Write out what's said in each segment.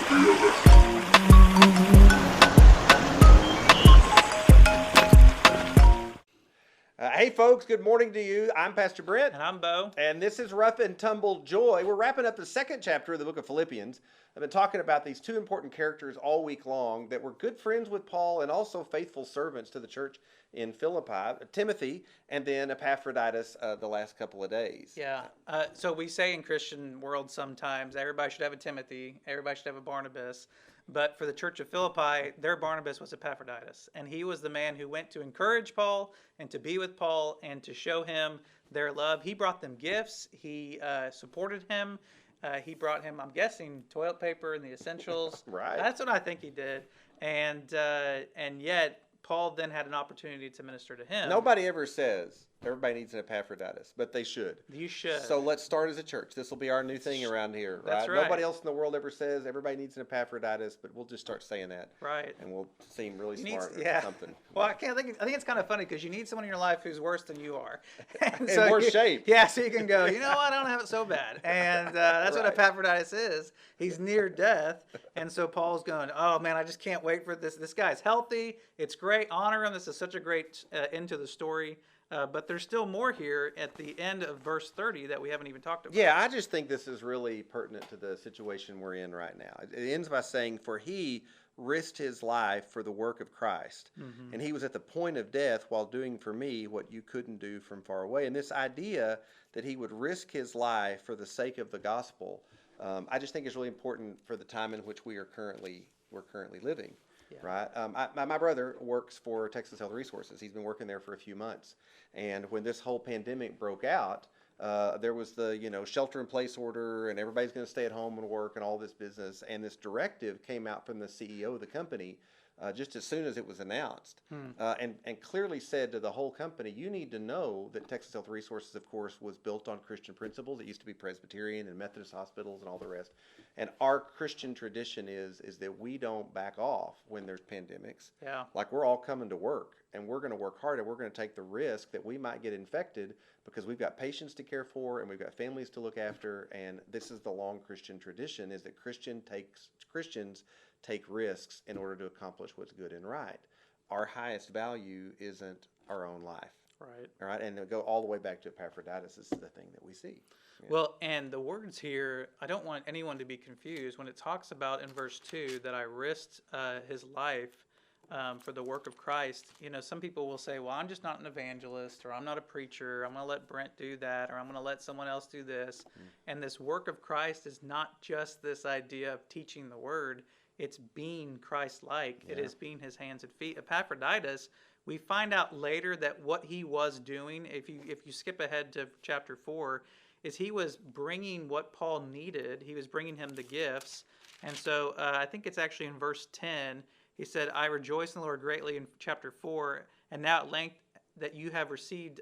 Hey folks, good morning to you. I'm Pastor Brent. And I'm Bo. And this is Rough and Tumble Joy. We're wrapping up the second chapter of the book of Philippians. I've been talking about these two important characters all week long that were good friends with Paul and also faithful servants to the church in Philippi, Timothy, and then Epaphroditus the last couple of days. Yeah. So we say in Christian world sometimes everybody should have a Timothy, everybody should have a Barnabas. But for the church of Philippi, their Barnabas was Epaphroditus. And he was the man who went to encourage Paul and to be with Paul and to show him their love. He brought them gifts. He supported him. He brought him, I'm guessing, toilet paper and the essentials. Right. That's what I think he did. And yet, Paul then had an opportunity to minister to him. Nobody ever says everybody needs an Epaphroditus, but they should. You should. So let's start as a church. This will be our new thing around here, right? That's right. Nobody else in the world ever says everybody needs an Epaphroditus, but we'll just start saying that. Right. And we'll seem really You smart need, or something. Well, I think it's kind of funny because you need someone in your life who's worse than you are. In worse shape. Yeah, so you can go, you know what, I don't have it so bad. And that's Right. what Epaphroditus is. He's near death. And so Paul's going, oh man, I just can't wait for this. This guy's healthy. It's great. Honor him. This is such a great end to the story. But there's still more here at the end of verse 30 that we haven't even talked about. Yeah, I just think this is really pertinent to the situation we're in right now. It ends by saying, for he risked his life for the work of Christ, and he was at the point of death while doing for me what you couldn't do from far away. And this idea that he would risk his life for the sake of the gospel, I just think is really important for the time in which we're currently living. Yeah. Right. My brother works for Texas Health Resources. He's been working there for a few months. And when this whole pandemic broke out, there was the shelter-in-place order, and everybody's going to stay at home and work and all this business. And this directive came out from the CEO of the company just as soon as it was announced, and clearly said to the whole company, you need to know that Texas Health Resources, of course, was built on Christian principles. It used to be Presbyterian and Methodist hospitals and all the rest. And our Christian tradition is that we don't back off when there's pandemics. Yeah. Like, we're all coming to work, and we're going to work hard, and we're going to take the risk that we might get infected because we've got patients to care for and we've got families to look after. And this is the long Christian tradition, is that Christians take risks in order to accomplish what's good and right. Our highest value isn't our own life. Right. All right. And to go all the way back to Epaphroditus, this is the thing that we see. Yeah. Well, and the words here, I don't want anyone to be confused. When it talks about in verse 2 that I risked his life for the work of Christ, some people will say, well, I'm just not an evangelist, or I'm not a preacher. I'm going to let Brent do that, or I'm going to let someone else do this. And this work of Christ is not just this idea of teaching the word. It's being Christ-like. Yeah. It is being his hands and feet. Epaphroditus, we find out later that what he was doing, if you skip ahead to chapter 4, is he was bringing what Paul needed. He was bringing him the gifts. And so I think it's actually in verse 10, he said, I rejoice in the Lord greatly in chapter 4, and now at length that you have received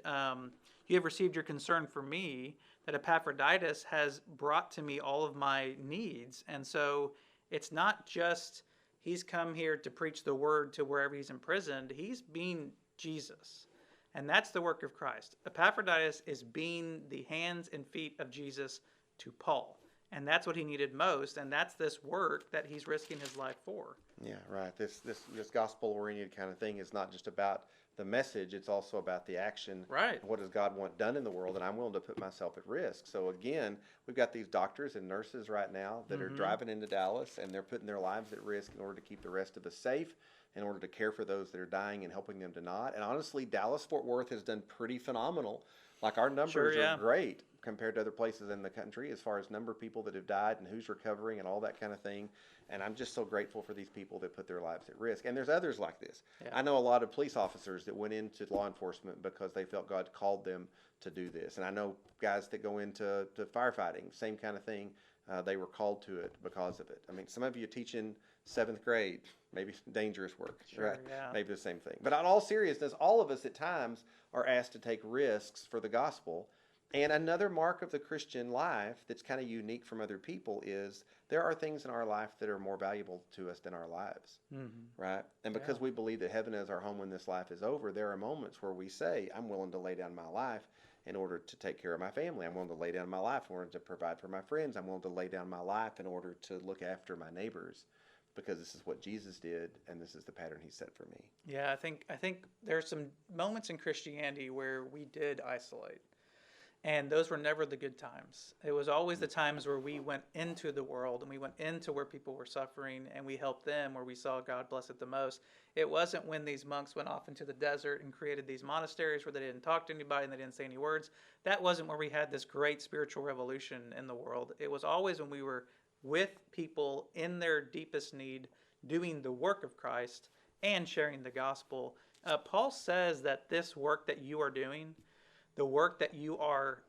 your concern for me, that Epaphroditus has brought to me all of my needs. And so it's not just he's come here to preach the word to wherever he's imprisoned. He's being Jesus. And that's the work of Christ. Epaphroditus is being the hands and feet of Jesus to Paul. And that's what he needed most. And that's this work that he's risking his life for. Yeah, right. This gospel-oriented kind of thing is not just about the message, it's also about the action. Right. What does God want done in the world? And I'm willing to put myself at risk. So again, we've got these doctors and nurses right now that are driving into Dallas, and they're putting their lives at risk in order to keep the rest of us safe, in order to care for those that are dying and helping them to not. And honestly, Dallas-Fort Worth has done pretty phenomenal. Like, our numbers are great compared to other places in the country as far as number of people that have died and who's recovering and all that kind of thing. And I'm just so grateful for these people that put their lives at risk. And there's others like this. Yeah. I know a lot of police officers that went into law enforcement because they felt God called them to do this. And I know guys that go into firefighting, same kind of thing. They were called to it because of it. I mean, some of you teaching 7th grade, maybe dangerous work, sure, right? Yeah. Maybe the same thing. But in all seriousness, all of us at times are asked to take risks for the gospel. And another mark of the Christian life that's kind of unique from other people is there are things in our life that are more valuable to us than our lives, right? And because we believe that heaven is our home when this life is over, there are moments where we say, I'm willing to lay down my life in order to take care of my family. I'm willing to lay down my life in order to provide for my friends. I'm willing to lay down my life in order to look after my neighbors, because this is what Jesus did, and this is the pattern he set for me. Yeah, I think there's some moments in Christianity where we did isolate. And those were never the good times. It was always the times where we went into the world and we went into where people were suffering and we helped them, where we saw God bless it the most. It wasn't when these monks went off into the desert and created these monasteries where they didn't talk to anybody and they didn't say any words. That wasn't where we had this great spiritual revolution in the world. It was always when we were with people in their deepest need, doing the work of Christ and sharing the gospel. Paul says that this work that you are doing, the work that you are,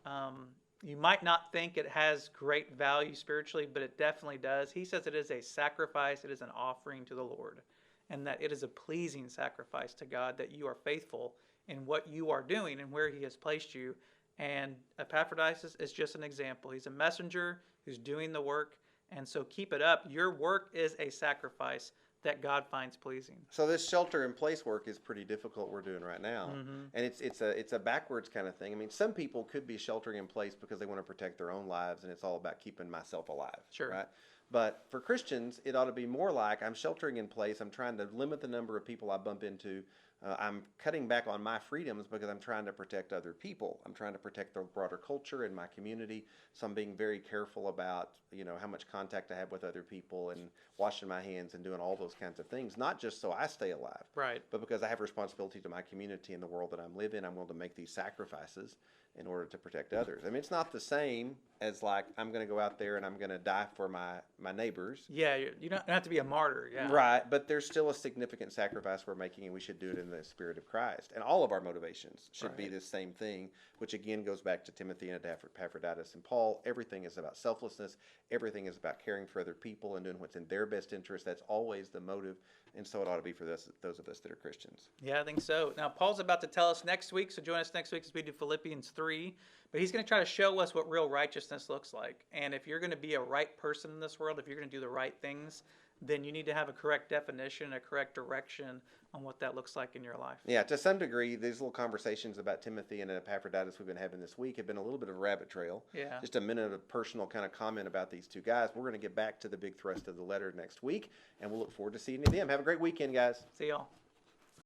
you might not think it has great value spiritually, but it definitely does. He says it is a sacrifice, it is an offering to the Lord, and that it is a pleasing sacrifice to God, that you are faithful in what you are doing and where he has placed you. And Epaphroditus is just an example. He's a messenger who's doing the work, and so keep it up. Your work is a sacrifice that God finds pleasing. So this shelter in place work is pretty difficult we're doing right now. And it's a backwards kind of thing. I mean, some people could be sheltering in place because they want to protect their own lives, and it's all about keeping myself alive. Sure. Right? But for Christians, it ought to be more like, I'm sheltering in place, I'm trying to limit the number of people I bump into. I'm cutting back on my freedoms because I'm trying to protect other people. I'm trying to protect the broader culture and my community. So I'm being very careful about, how much contact I have with other people, and washing my hands and doing all those kinds of things. Not just so I stay alive, right, but because I have responsibility to my community and the world that I'm living. I'm willing to make these sacrifices in order to protect others. I mean, it's not the same as like, I'm going to go out there and I'm going to die for my neighbors. Yeah, you don't have to be a martyr. Yeah. Right, but there's still a significant sacrifice we're making, and we should do it in the spirit of Christ. And all of our motivations should be this same thing, which again goes back to Timothy and Epaphroditus and Paul. Everything is about selflessness. Everything is about caring for other people and doing what's in their best interest. That's always the motive, and so it ought to be for those of us that are Christians. Yeah, I think so. Now, Paul's about to tell us next week, so join us next week as we do Philippians 3. But he's going to try to show us what real righteousness looks like. And if you're going to be a right person in this world, if you're going to do the right things, then you need to have a correct definition, a correct direction on what that looks like in your life. Yeah, to some degree, these little conversations about Timothy and Epaphroditus we've been having this week have been a little bit of a rabbit trail. Yeah. Just a minute of personal kind of comment about these two guys. We're going to get back to the big thrust of the letter next week, and we'll look forward to seeing you then. Have a great weekend, guys. See y'all.